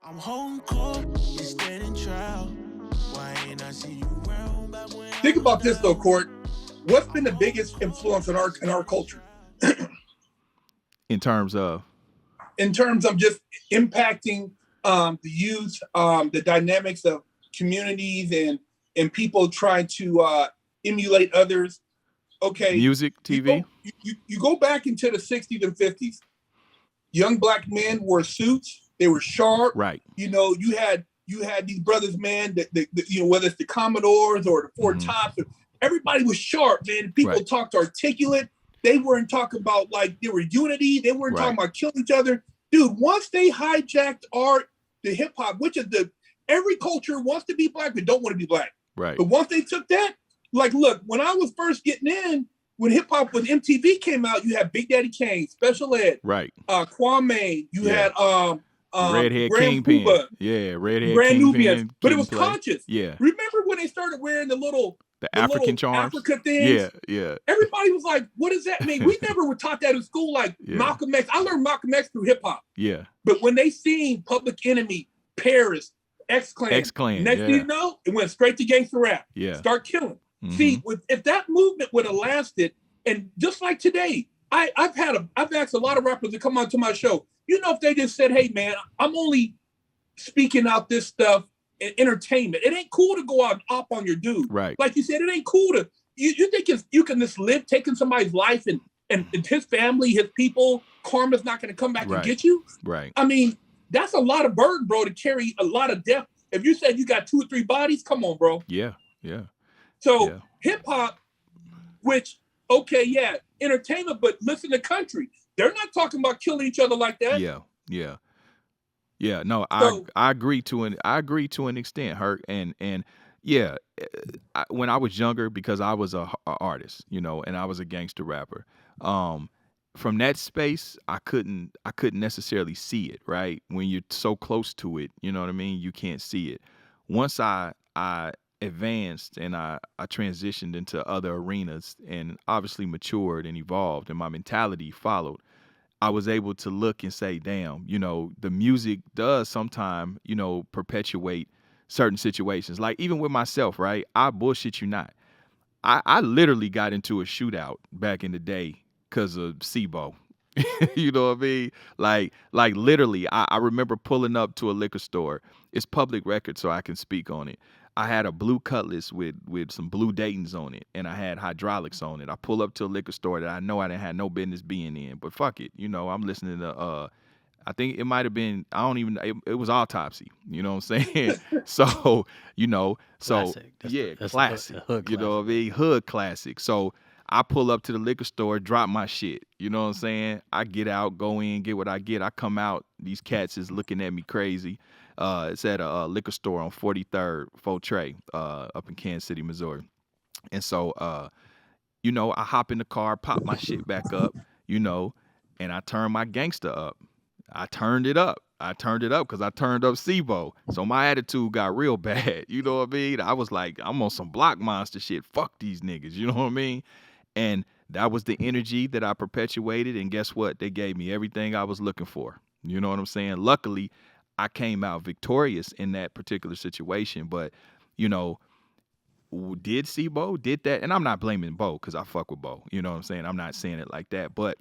I'm holding court, you standing trial. Why ain't I see you around back when Think about this though, Court. What's been the biggest influence in our culture? In terms of just impacting the youth, the dynamics of communities and people trying to emulate others. Okay. Music, TV. You go back into the 60s and 50s. Young black men wore suits. They were sharp. Right. You know, you had these brothers, man, that you know, whether it's the Commodores or the Four Tops, everybody was sharp, man. People talked articulate. They weren't talking about like they were unity. They weren't talking about killing each other. Dude, once they hijacked the hip hop, which is every culture wants to be black but don't want to be black. Right. But once they took that, like, look, when I was first getting in, when MTV came out, you had Big Daddy Kane, Special Ed, right? Kwame, you had Redhead Grand Kingpin. Puba, Redhead Grand Kingpin. Nubians, but it was conscious. Yeah. Remember when they started wearing the African charms? Africa things? Yeah. Everybody was like, what does that mean? We never were taught that in school, like Malcolm X. I learned Malcolm X through hip hop. Yeah. But when they seen Public Enemy, Paris, X-Clan, next thing you know, it went straight to gangster rap. Yeah. Start killing. Mm-hmm. See, if that movement would have lasted, and just like today, I've asked a lot of rappers to come onto my show. You know, if they just said, hey, man, I'm only speaking out this stuff in entertainment. It ain't cool to go out up on your dude. Right. Like you said, it ain't cool to, you think you can just live taking somebody's life and his family, his people, karma's not going to come back and get you? Right. I mean, that's a lot of burden, bro, to carry a lot of death. If you said you got 2 or 3 bodies, come on, bro. Yeah. So hip hop, which, entertainment, but listen to country. They're not talking about killing each other like that. Yeah. No, I agree to an extent, Herc, and when I was younger, because I was a artist, you know, and I was a gangster rapper. From that space, I couldn't necessarily see it. Right, when you're so close to it, you know what I mean. You can't see it. Once I advanced and I transitioned into other arenas and obviously matured and evolved and my mentality followed, I was able to look and say, damn, you know, the music does sometimes, you know, perpetuate certain situations. Like even with myself, right? I bullshit you not. I literally got into a shootout back in the day because of SIBO. You know what I mean? Like literally, I remember pulling up to a liquor store. It's public record, so I can speak on it. I had a blue Cutlass with some blue Daytons on it, and I had hydraulics on it. I pull up to a liquor store that I know I didn't have no business being in, but fuck it. You know, I'm listening to, I think it might have been, I don't even, it was Autopsy. You know what I'm saying? So, you know, classic. Classic. You know what I mean? Hood classic. So I pull up to the liquor store, drop my shit. You know what I'm saying? I get out, go in, get what I get. I come out, these cats is looking at me crazy. It's at a liquor store on 43rd, Fortray, up in Kansas City, Missouri. And so, you know, I hop in the car, pop my shit back up, you know, and I turn my gangster up. I turned it up because I turned up SIBO. So my attitude got real bad. You know what I mean? I was like, I'm on some block monster shit. Fuck these niggas. You know what I mean? And that was the energy that I perpetuated. And guess what? They gave me everything I was looking for. You know what I'm saying? Luckily, I came out victorious in that particular situation. But, you know, did SIBO, did that? And I'm not blaming Bo because I fuck with Bo. You know what I'm saying? I'm not saying it like that. But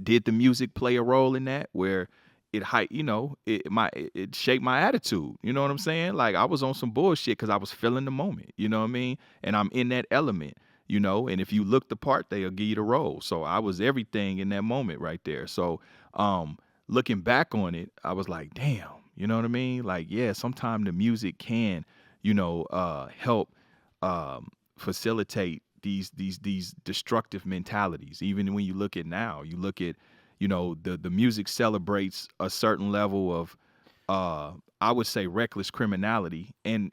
did the music play a role in that where it shaped my attitude? You know what I'm saying? Like I was on some bullshit because I was feeling the moment. You know what I mean? And I'm in that element. You know, and if you look the part, they'll give you the role. So I was everything in that moment right there. So looking back on it, I was like, damn, you know what I mean? Like, yeah, sometimes the music can, you know, help facilitate these destructive mentalities. Even when you look at now, you look at, you know, the music celebrates a certain level of I would say reckless criminality and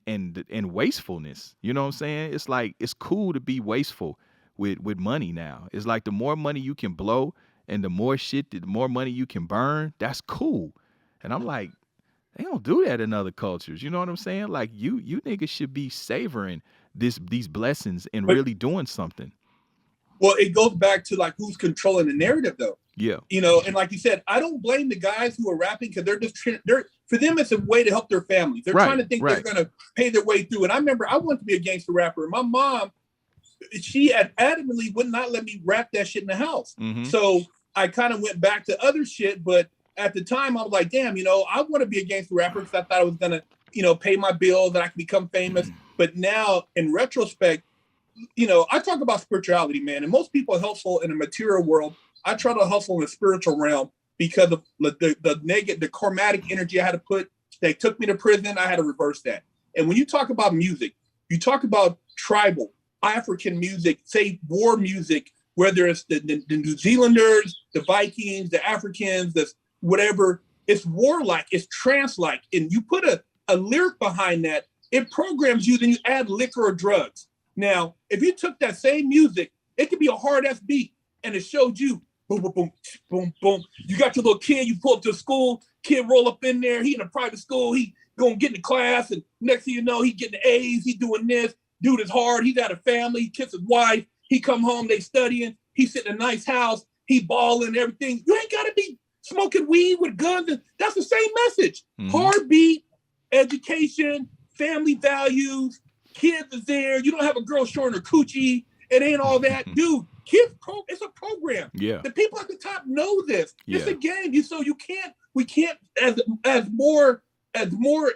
wastefulness. You know what I'm saying? It's like it's cool to be wasteful with money now. It's like the more money you can blow and the more money you can burn, that's cool. And I'm like, they don't do that in other cultures. You know what I'm saying? Like you niggas should be savoring these blessings and really doing something. Well, it goes back to like who's controlling the narrative though. Yeah. You know, and like you said, I don't blame the guys who are rapping because they're for them, it's a way to help their families. They're trying to think they're going to pay their way through. And I remember I wanted to be a gangster rapper. My mom, she adamantly would not let me rap that shit in the house. So I kind of went back to other shit. But at the time, I was like, damn, I want to be a gangster rapper because I thought I was going to, pay my bills, that I could become famous. But now, in retrospect, I talk about spirituality, man. And most people hustle in the material world. I try to hustle in the spiritual realm because of the negative, the karmatic energy I had to put. They took me to prison. I had to reverse that. And when you talk about music, you talk about tribal, African music, say war music, whether it's the New Zealanders, the Vikings, the Africans, the whatever, it's warlike, it's trance-like. And you put a lyric behind that, it programs you, then you add liquor or drugs. Now, if you took that same music, it could be a hard-ass beat, and it showed you, boom, boom, boom, boom, boom. You got your little kid, you pull up to school, kid roll up in there, he in a private school, he gonna get in class, and next thing you know, he getting A's, he doing this, dude is hard, he got a family, he kiss his wife, he come home, they studying, he sit in a nice house, he balling and everything. You ain't gotta be smoking weed with guns, and that's the same message. Hard beat, education, family values, kids is there, you don't have a girl showing her coochie, it ain't all that. Dude, it's a program. Yeah. The people at the top know this. It's a game. We can't, as more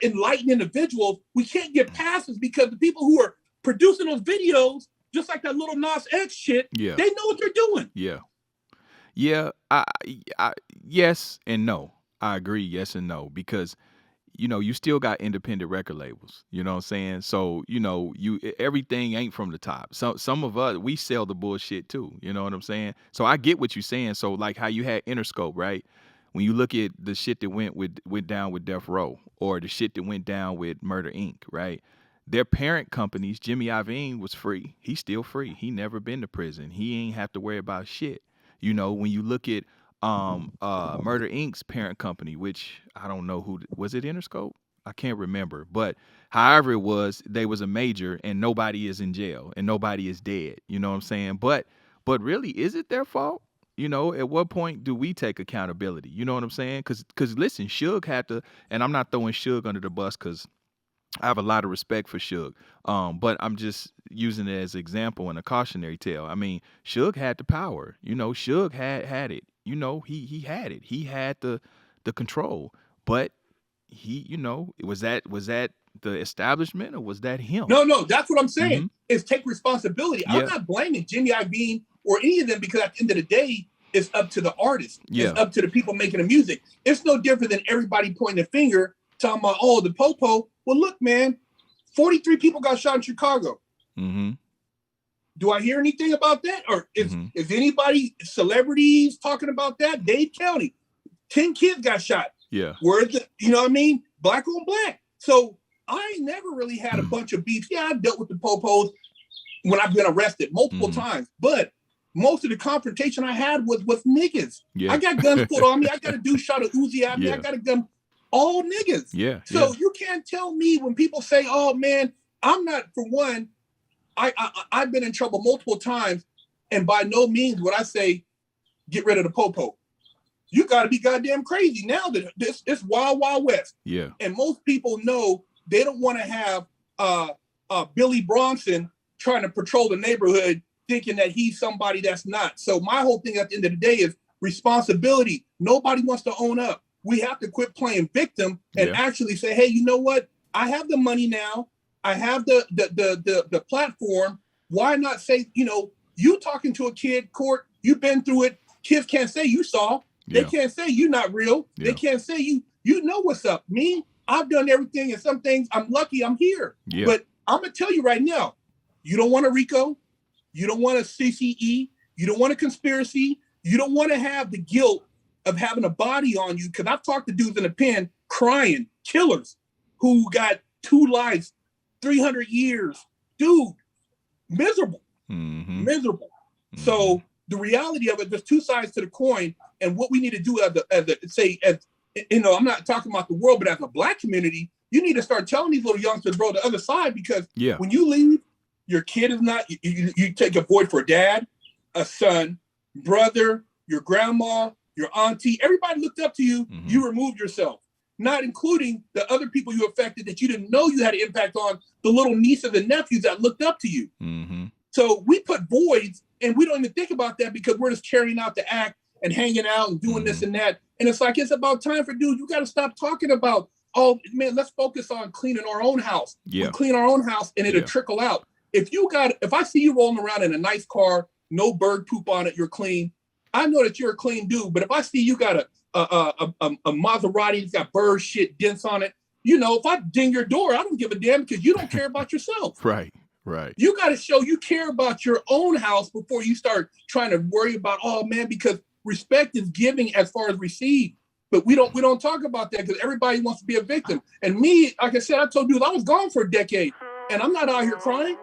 enlightened individuals, we can't get passes because the people who are producing those videos, just like that little Nas X shit, they know what they're doing. Yeah. I yes and no. I agree, yes and no, because you still got independent record labels, you know what I'm saying? So, everything ain't from the top. So some of us, we sell the bullshit too, you know what I'm saying? So I get what you're saying. So like how you had Interscope, right? When you look at the shit that went down with Death Row, or the shit that went down with Murder Inc., right? Their parent companies, Jimmy Iovine was free. He's still free. He never been to prison. He ain't have to worry about shit. When you look at Murder Inc.'s parent company, which I don't know who was it, Interscope? I can't remember, but however it was, they was a major, and nobody is in jail and nobody is dead. You know what I'm saying? But really, is it their fault? At what point do we take accountability? You know what I'm saying? Because listen, Suge had to, and I'm not throwing Suge under the bus because I have a lot of respect for Suge, but I'm just using it as an example and a cautionary tale. I mean, Suge had the power. Suge had it. He had it. He had the control. But he, was that the establishment, or was that him? No, that's what I'm saying. Is take responsibility. I'm not blaming Jimmy Iovine or any of them, because at the end of the day, it's up to the artist. It's up to the people making the music. It's no different than everybody pointing a finger, talking about, oh, the popo. Well, look, man, 43 people got shot in Chicago. Do I hear anything about that? Or is anybody, celebrities, talking about that? Dade County, 10 kids got shot. Where's the, you know what I mean? Black on black. So I never really had a bunch of beef. Yeah, I've dealt with the popos when I've been arrested multiple times. But most of the confrontation I had was with niggas. I got guns put on me. I got a dude shot a Uzi at me. I got a gun. All niggas. So you can't tell me when people say, oh, man, I'm not, for one, I've been in trouble multiple times, and by no means would I say, get rid of the popo. You got to be goddamn crazy now that it's wild, wild west. And most people know they don't want to have Billy Bronson trying to patrol the neighborhood thinking that he's somebody that's not. So my whole thing at the end of the day is responsibility. Nobody wants to own up. We have to quit playing victim and actually say, hey, you know what? I have the money now. I have the platform. Why not say, you talking to a kid, Court, you've been through it. Kids can't say you saw. They can't say you're not real. They can't say you know what's up. Me, I've done everything, and some things I'm lucky I'm here. But I'm going to tell you right now, you don't want a RICO. You don't want a CCE. You don't want a conspiracy. You don't want to have the guilt of having a body on you. Because I've talked to dudes in the pen crying, killers who got 2 lives, 300 years. Dude, miserable. Miserable. So the reality of it, there's 2 sides to the coin. And what we need to do as I'm not talking about the world, but as a Black community, you need to start telling these little youngsters, bro, the other side, because when you leave, your kid is not, you take a void for a dad, a son, brother, your grandma, your auntie, everybody looked up to you, you removed yourself. not including the other people you affected that you didn't know you had an impact on, the little nieces and nephews that looked up to you. Mm-hmm. So we put voids and we don't even think about that because we're just carrying out the act and hanging out and doing this and that. And it's like, it's about time for dude, you got to stop talking about, oh man, let's focus on cleaning our own house. Yeah. We clean our own house and it'll trickle out. If I see you rolling around in a nice car, no bird poop on it, you're clean. I know that you're a clean dude, but if I see you got a Maserati that's got bird shit dents on it, you know, if I ding your door, I don't give a damn because you don't care about yourself. Right. You got to show you care about your own house before you start trying to worry about, oh man, because respect is giving as far as received. But we don't talk about that because everybody wants to be a victim. And me, like I said, I told you I was gone for a decade and I'm not out here crying.